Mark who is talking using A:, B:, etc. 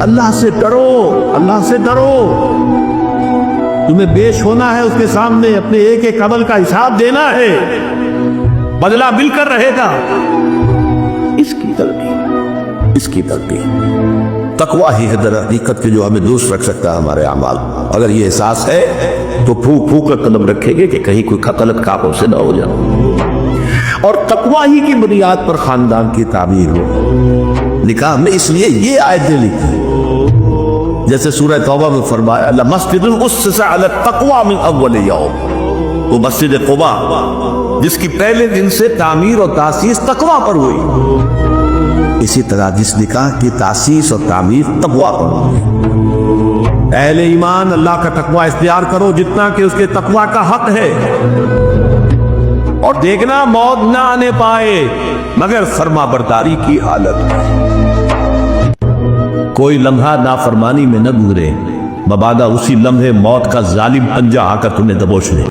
A: اللہ سے ڈرو، اللہ سے ڈرو، تمہیں پیش ہونا ہے اس کے سامنے، اپنے ایک ایک عمل کا حساب دینا ہے، بدلہ مل کر رہے گا۔ اس کی ترتیب، اس کی ترتیب تقویٰ ہی ہے در حقیقت کے جو ہمیں دوست رکھ سکتا ہے ہمارے اعمال۔ اگر یہ احساس ہے تو پھونک پھونک کر قدم رکھیں گے کہ کہیں کوئی غلط کاموں سے نہ ہو جائے، اور تقویٰ ہی کی بنیاد پر خاندان کی تعمیر ہو۔ نکاح میں اس لیے یہ آیتیں لکھی جیسے سورہ توبہ میں فرمایا لمسجد اسس علی التقوی من اول یوم، وہ مسجد قباء جس کی پہلے دن سے تعمیر اور تاسیس تقویٰ پر ہوئی، اسی طرح جس نکاح کی تاسیس اور تعمیر تقویٰ پر ہوئی۔ اہل ایمان اللہ کا تقویٰ اختیار کرو جتنا کہ اس کے تقویٰ کا حق ہے، اور دیکھنا موت نہ آنے پائے مگر فرما برداری کی حالت میں، کوئی لمحہ نافرمانی میں نہ گزرے، مبادا اسی لمحے موت کا ظالم پنجہ آ کر تمہیں دبوچ لے۔